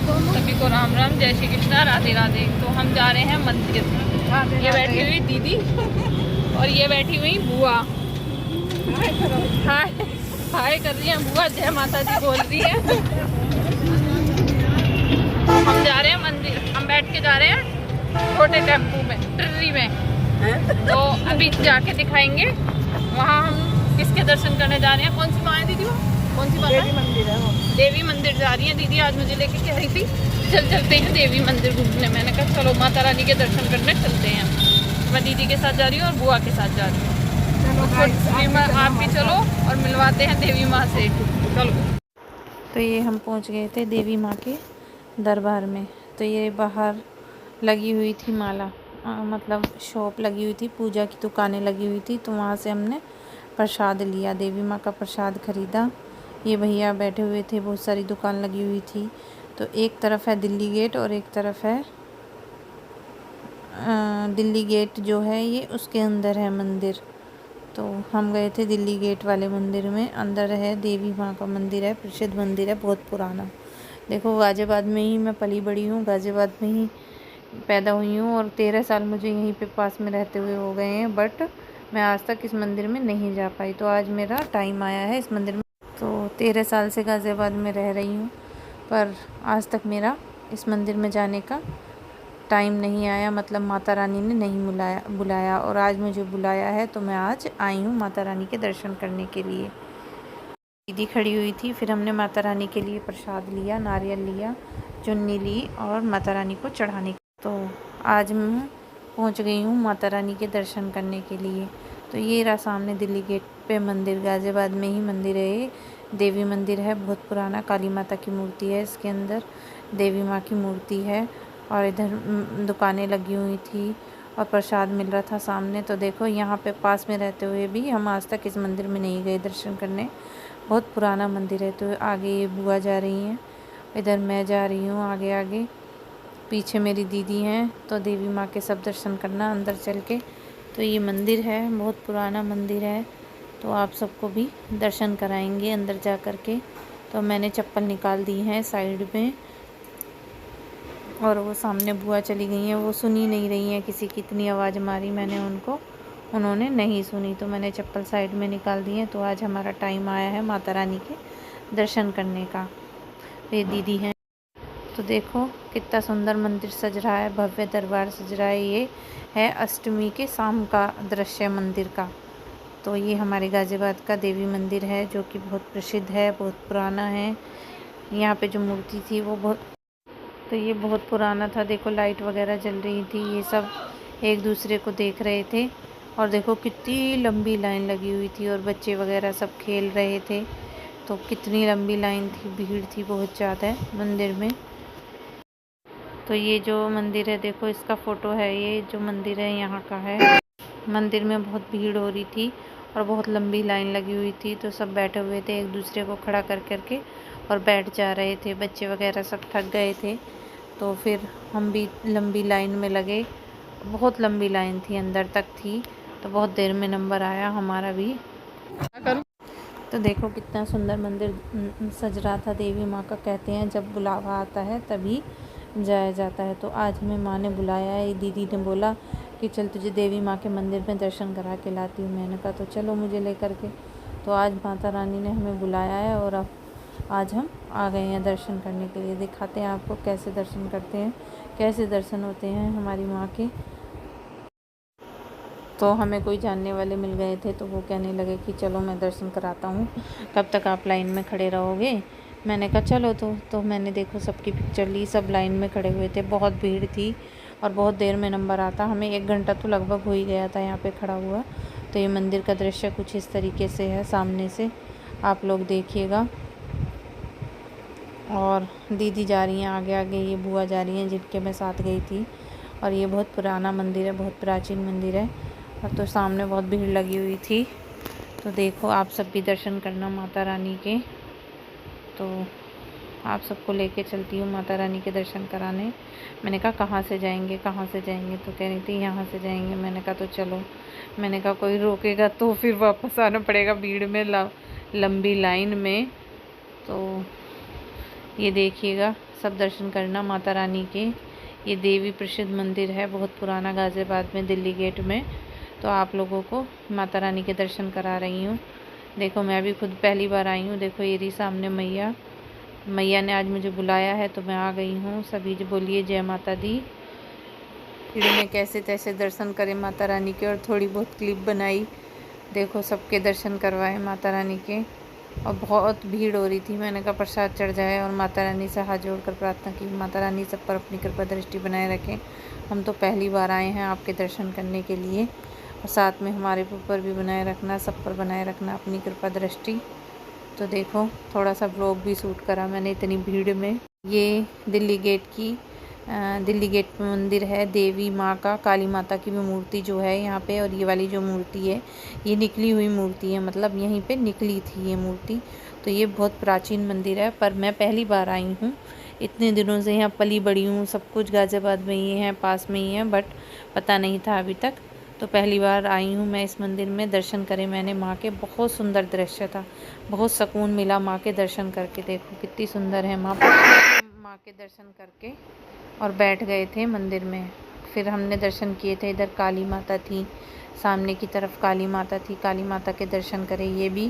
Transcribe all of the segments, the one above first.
सभी को राम राम, जय श्री कृष्णा, राधे राधे। तो हम जा रहे हैं मंदिर। ये बैठी हुई दीदी और ये बैठी हुई बुआ। हाय हाय कर रही है बुआ, जय माता दी बोल रही है। हम जा रहे हैं मंदिर, हम बैठ के जा रहे हैं छोटे टेम्पू में, ट्रेन में। तो अभी जाके दिखाएंगे वहाँ हम किसके दर्शन करने जा रहे हैं। कौन सी माँ है दीदी वो? कौन सी माता? देवी मंदिर है वो। देवी मंदिर जा रही है दीदी, आज मुझे लेके कह रही थी चलते हैं देवी मंदिर घूमने। मैंने कहा चलो माता रानी के दर्शन करने चलते हैं। मैं दीदी के साथ जा रही हूँ और बुआ के साथ जा रही हूँ। आप भी चलो और मिलवाते हैं देवी माँ से, चलो। तो ये हम पहुँच गए थे देवी माँ के दरबार में। तो ये बाहर लगी हुई थी माला, मतलब शॉप लगी हुई थी, पूजा की दुकानें लगी हुई थी। तो वहाँ से हमने प्रसाद लिया, देवी माँ का प्रसाद ख़रीदा। ये भैया बैठे हुए थे, बहुत सारी दुकान लगी हुई थी। तो एक तरफ है दिल्ली गेट और एक तरफ है दिल्ली गेट जो है ये उसके अंदर है मंदिर। तो हम गए थे दिल्ली गेट वाले मंदिर में। अंदर है देवी माँ का मंदिर है, प्रसिद्ध मंदिर है, बहुत पुराना। देखो गाज़ियाबाद में ही मैं पली बड़ी हूँ, गाज़ियाबाद में ही पैदा हुई हूँ और 13 साल मुझे यहीं पे पास में रहते हुए हो गए हैं। बट मैं आज तक इस मंदिर में नहीं जा पाई। तो आज मेरा टाइम आया है इस मंदिर में। तो 13 साल से गाज़ियाबाद में रह रही हूँ, पर आज तक मेरा इस मंदिर में जाने का टाइम नहीं आया, मतलब माता रानी ने नहीं बुलाया। और आज मुझे बुलाया है तो मैं आज आई हूँ माता रानी के दर्शन करने के लिए। दीदी खड़ी हुई थी, फिर हमने माता रानी के लिए प्रसाद लिया, नारियल लिया, चुन्नी ली और माता रानी को चढ़ाने। तो आज मैं पहुँच गई हूँ माता रानी के दर्शन करने के लिए। तो ये रहा सामने दिल्ली गेट पे मंदिर, गाज़ियाबाद में ही मंदिर है ये, देवी मंदिर है, बहुत पुराना। काली माता की मूर्ति है इसके अंदर, देवी माँ की मूर्ति है। और इधर दुकानें लगी हुई थी और प्रसाद मिल रहा था सामने। तो देखो यहाँ पे पास में रहते हुए भी हम आज तक इस मंदिर में नहीं गए दर्शन करने, बहुत पुराना मंदिर है। तो आगे ये बुआ जा रही हैं, इधर मैं जा रही हूँ आगे आगे, पीछे मेरी दीदी हैं। तो देवी माँ के सब दर्शन करना अंदर चल के। तो ये मंदिर है, बहुत पुराना मंदिर है, तो आप सबको भी दर्शन कराएंगे अंदर जा कर के। तो मैंने चप्पल निकाल दी है साइड में और वो सामने बुआ चली गई हैं, वो सुनी नहीं रही हैं किसी की, इतनी आवाज़ मारी मैंने उनको, उन्होंने नहीं सुनी। तो मैंने चप्पल साइड में निकाल दी है। तो आज हमारा टाइम आया है माता रानी के दर्शन करने का। ये दीदी हैं। तो देखो कितना सुंदर मंदिर सज रहा है, भव्य दरबार सज रहा है। ये है अष्टमी के शाम का दृश्य मंदिर का। तो ये हमारे गाज़ियाबाद का देवी मंदिर है जो कि बहुत प्रसिद्ध है, बहुत पुराना है। यहाँ पे जो मूर्ति थी वो तो ये बहुत पुराना था। देखो लाइट वगैरह जल रही थी, ये सब एक दूसरे को देख रहे थे। और देखो कितनी लंबी लाइन लगी हुई थी और बच्चे वगैरह सब खेल रहे थे। तो कितनी लंबी लाइन थी, भीड़ थी बहुत ज़्यादा मंदिर में। तो ये जो मंदिर है देखो, इसका फ़ोटो है, ये जो मंदिर है यहाँ का है। मंदिर में बहुत भीड़ हो रही थी और बहुत लंबी लाइन लगी हुई थी। तो सब बैठे हुए थे, एक दूसरे को खड़ा कर करके और बैठ जा रहे थे। बच्चे वगैरह सब थक गए थे, तो फिर हम भी लंबी लाइन में लगे। बहुत लंबी लाइन थी, अंदर तक थी। तो बहुत देर में नंबर आया हमारा भी। तो देखो कितना सुंदर मंदिर सज रहा था। देवी माँ का कहते हैं जब बुलावा आता है तभी जाया जाता है। तो आज हमें माँ ने बुलाया है। दीदी ने बोला कि चल तुझे देवी माँ के मंदिर में दर्शन करा के लाती हूँ। मैंने कहा तो चलो मुझे लेकर के। तो आज माता रानी ने हमें बुलाया है और अब आज हम आ गए हैं दर्शन करने के लिए। दिखाते हैं आपको कैसे दर्शन करते हैं, कैसे दर्शन होते हैं हमारी माँ के। तो हमें कोई जानने वाले मिल गए थे, तो वो कहने लगे कि चलो मैं दर्शन कराता हूँ, कब तक आप लाइन में खड़े रहोगे। मैंने कहा चलो। तो मैंने देखो सबकी पिक्चर ली, सब लाइन में खड़े हुए थे, बहुत भीड़ थी और बहुत देर में नंबर आता। हमें 1 घंटा तो लगभग हो ही गया था यहाँ पे खड़ा हुआ। तो ये मंदिर का दृश्य कुछ इस तरीके से है, सामने से आप लोग देखिएगा। और दीदी जा रही हैं आगे आगे, ये बुआ जा रही हैं जिनके मैं साथ गई थी। और ये बहुत पुराना मंदिर है, बहुत प्राचीन मंदिर है। और तो सामने बहुत भीड़ लगी हुई थी। तो देखो आप सब भी दर्शन करना माता रानी के। तो आप सबको लेके चलती हूँ माता रानी के दर्शन कराने। मैंने कहा कहाँ से जाएंगे, कहाँ से जाएंगे? तो कह रही थी यहाँ से जाएंगे। मैंने कहा तो चलो। मैंने कहा कोई रोकेगा तो फिर वापस आना पड़ेगा भीड़ में, लंबी लाइन में। तो ये देखिएगा, सब दर्शन करना माता रानी के। ये देवी प्रसिद्ध मंदिर है, बहुत पुराना, गाज़ियाबाद में, दिल्ली गेट में। तो आप लोगों को माता रानी के दर्शन करा रही हूँ। देखो मैं भी खुद पहली बार आई हूँ। देखो ये रही सामने मैया। मैया ने आज मुझे बुलाया है तो मैं आ गई हूँ। सभी जो बोलिए जय माता दी। फिर मैं कैसे तैसे दर्शन करें माता रानी के, और थोड़ी बहुत क्लिप बनाई। देखो सबके दर्शन करवाए माता रानी के, और बहुत भीड़ हो रही थी। मैंने कहा प्रसाद चढ़ जाए, और माता रानी से हाथ जोड़कर प्रार्थना की, माता रानी सब पर अपनी कृपा दृष्टि बनाए रखें। हम तो पहली बार आए हैं आपके दर्शन करने के लिए, और साथ में हमारे ऊपर भी बनाए रखना, सब पर बनाए रखना अपनी कृपा दृष्टि। तो देखो थोड़ा सा व्लॉग भी शूट करा मैंने इतनी भीड़ में। ये दिल्ली गेट मंदिर है, देवी माँ का, काली माता की भी मूर्ति जो है यहाँ पे। और ये वाली जो मूर्ति है ये निकली हुई मूर्ति है, मतलब यहीं पे निकली थी ये मूर्ति। तो ये बहुत प्राचीन मंदिर है, पर मैं पहली बार आई हूँ। इतने दिनों से यहाँ पली बड़ी हूँ, सब कुछ गाज़ियाबाद में ही है, पास में ही है, बट पता नहीं था अभी तक। तो पहली बार आई हूँ मैं इस मंदिर में। दर्शन करे मैंने माँ के, बहुत सुंदर दृश्य था, बहुत सुकून मिला माँ के दर्शन करके। देखो कितनी सुंदर है माँ के दर्शन करके, और बैठ गए थे मंदिर में। फिर हमने दर्शन किए थे। इधर काली माता थी, सामने की तरफ काली माता थी, काली माता के दर्शन करे। ये भी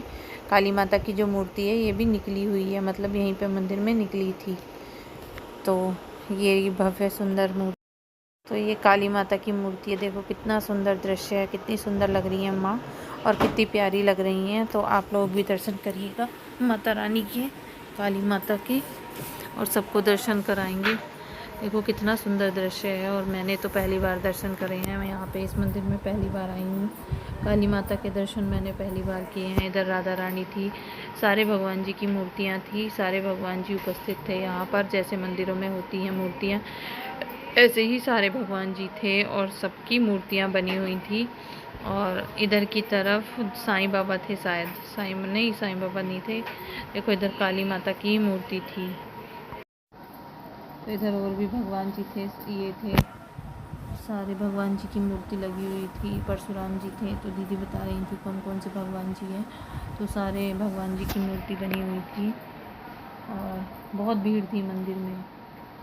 काली माता की जो मूर्ति है ये भी निकली हुई है, मतलब यहीं पे मंदिर में निकली थी। तो ये भव्य सुंदर मूर्ति, तो ये काली माता की मूर्ति है। देखो कितना सुंदर दृश्य है, कितनी सुंदर लग रही है माँ, और कितनी प्यारी लग रही हैं। तो आप लोग भी दर्शन करिएगा माता रानी के, काली माता के, और सबको दर्शन कराएंगे। देखो कितना सुंदर दृश्य है, और मैंने तो पहली बार दर्शन करे हैं। मैं यहाँ पे इस मंदिर में पहली बार आई हूँ। काली माता के दर्शन मैंने पहली बार किए हैं। इधर राधा रानी थी, सारे भगवान जी की मूर्तियाँ थी, सारे भगवान जी उपस्थित थे यहाँ पर। जैसे मंदिरों में होती हैं मूर्तियाँ, ऐसे ही सारे भगवान जी थे, और सबकी मूर्तियाँ बनी हुई थी। और इधर की तरफ साईं बाबा थे, शायद साईं बाबा नहीं थे। देखो इधर काली माता की मूर्ति थी। तो इधर और भी भगवान जी थे, ये थे, सारे भगवान जी की मूर्ति लगी हुई थी। परशुराम जी थे। तो दीदी बता रही थी कौन कौन से भगवान जी हैं। तो सारे भगवान जी की मूर्ति बनी हुई थी, और बहुत भीड़ थी मंदिर में,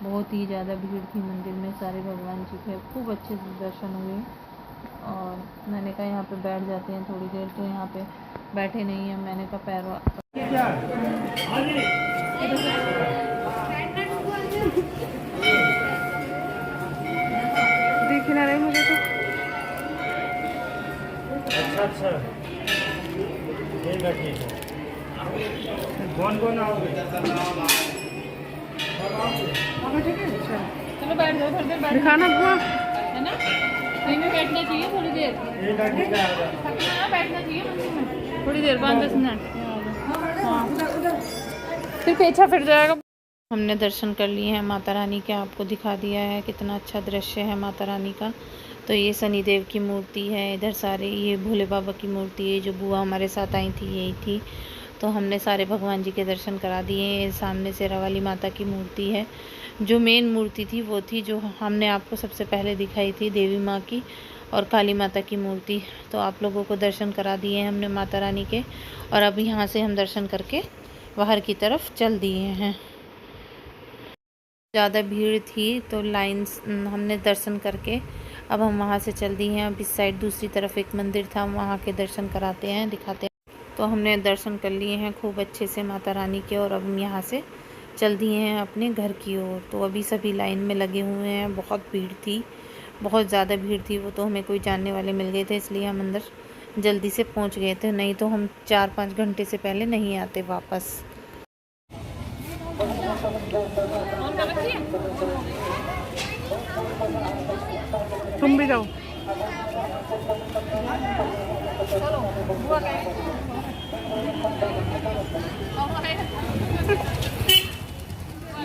बहुत ही ज़्यादा भीड़ थी मंदिर में। सारे भगवान जी थे, खूब अच्छे से दर्शन हुए। और मैंने कहा यहाँ पे बैठ जाते हैं थोड़ी देर, तो यहाँ पे बैठे नहीं हैं। मैंने कहा पैर दिख ना रही मुझे तो। अच्छा कौन आओगे? चलो बैठ जाओ थोड़ी देर, दिखाना बुआ है ना, कहीं में बैठना चाहिए थोड़ी देर, बैठना चाहिए मंदिर में थोड़ी देर, 5-10 मिनट। हाँ फिर पीछा फिर जाएगा। हमने दर्शन कर लिए हैं माता रानी के, आपको दिखा दिया है कितना अच्छा दृश्य है माता रानी का। तो ये शनिदेव की मूर्ति है, इधर सारे ये भोले बाबा की मूर्ति है। जो बुआ हमारे साथ आई थी यही थी। तो हमने सारे भगवान जी के दर्शन करा दिए। सामने शेरा वाली माता की मूर्ति है, जो मेन मूर्ति थी वो थी जो हमने आपको सबसे पहले दिखाई थी, देवी माँ की, और काली माता की मूर्ति। तो आप लोगों को दर्शन करा दिए हैं हमने माता रानी के, और अब यहाँ से हम दर्शन करके बाहर की तरफ चल दिए हैं। ज़्यादा भीड़ थी तो लाइन्स हमने दर्शन करके अब हम वहाँ से चल दिए हैं। अब इस साइड दूसरी तरफ एक मंदिर था, वहाँ के दर्शन कराते हैं, दिखाते हैं। तो हमने दर्शन कर लिए हैं खूब अच्छे से माता रानी के, और अब हम यहाँ से चल दिए हैं अपने घर की ओर। तो अभी सभी लाइन में लगे हुए हैं। बहुत भीड़ थी, बहुत ज़्यादा भीड़ थी। वो तो हमें कोई जानने वाले मिल गए थे, इसलिए हम अंदर जल्दी से पहुँच गए थे, नहीं तो हम 4-5 घंटे से पहले नहीं आते वापस। तुम भी जाओ।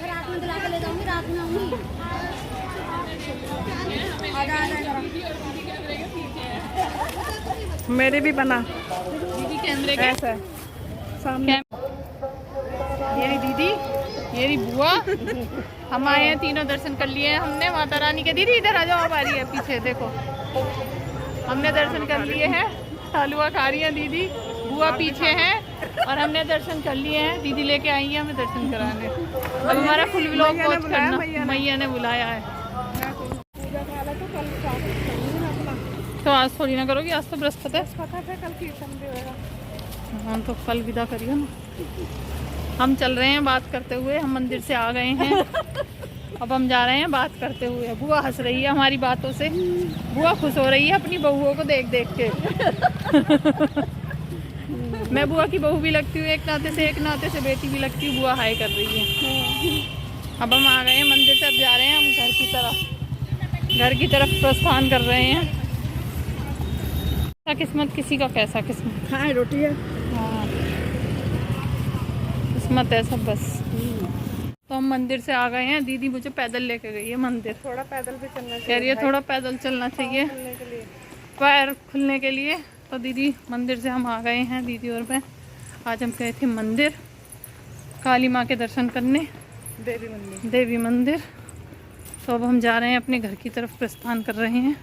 रात में दिला के ले जाऊंगी, रात में आऊंगी। मेरे भी बना दीदी कैमरे कैसा सामने। ये दीदी, ये बुआ, हम आए हैं, तीनों दर्शन कर लिए हैं हमने माता रानी के। दीदी इधर आ जाओ, आप आ रही है पीछे देखो। हमने दर्शन कर लिए हैं, हलवा खा रही है दीदी, बुआ पीछे हैं, और हमने दर्शन कर लिए हैं, दीदी लेके आई है हमें दर्शन कराने। अब हमारा फुल व्लॉग वॉच करना, मैया ने बुलाया है। तो आज थोड़ी ना करोगी, आज तो बृहस्पति है। कल कीर्तन भी होगा। हम तो कल विदा करिए ना। हम चल रहे हैं बात करते हुए, हम मंदिर से आ गए हैं। अब हम जा रहे हैं बात करते हुए। बुआ हंस रही है हमारी बातों से, बुआ खुश हो रही है अपनी बहुओं को देख देख के। मैं बुआ की बहू भी लगती हूँ एक नाते से, एक नाते से बेटी भी लगती हूँ। बुआ हाय कर रही है। अब हम आ गए हैं मंदिर से, अब जा रहे हैं हम घर की तरफ। घर की तरफ प्रस्थान कर रहे हैं। कैसा किस्मत किसी का, कैसा किस्मत। हाँ रोटी है। हाँ किस्मत है सब बस। तो हम मंदिर से आ गए हैं। दीदी मुझे पैदल लेके गई है मंदिर। थोड़ा पैदल भी चलना कह रही है थोड़ा पैदल चलना चाहिए पैर खुलने के लिए। तो दीदी मंदिर से हम आ गए हैं, दीदी और मैं। आज हम गए थे मंदिर काली माँ के दर्शन करने, देवी मंदिर। तो अब हम जा रहे हैं अपने घर की तरफ प्रस्थान कर रहे हैं।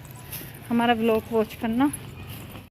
हमारा व्लॉग वॉच करना।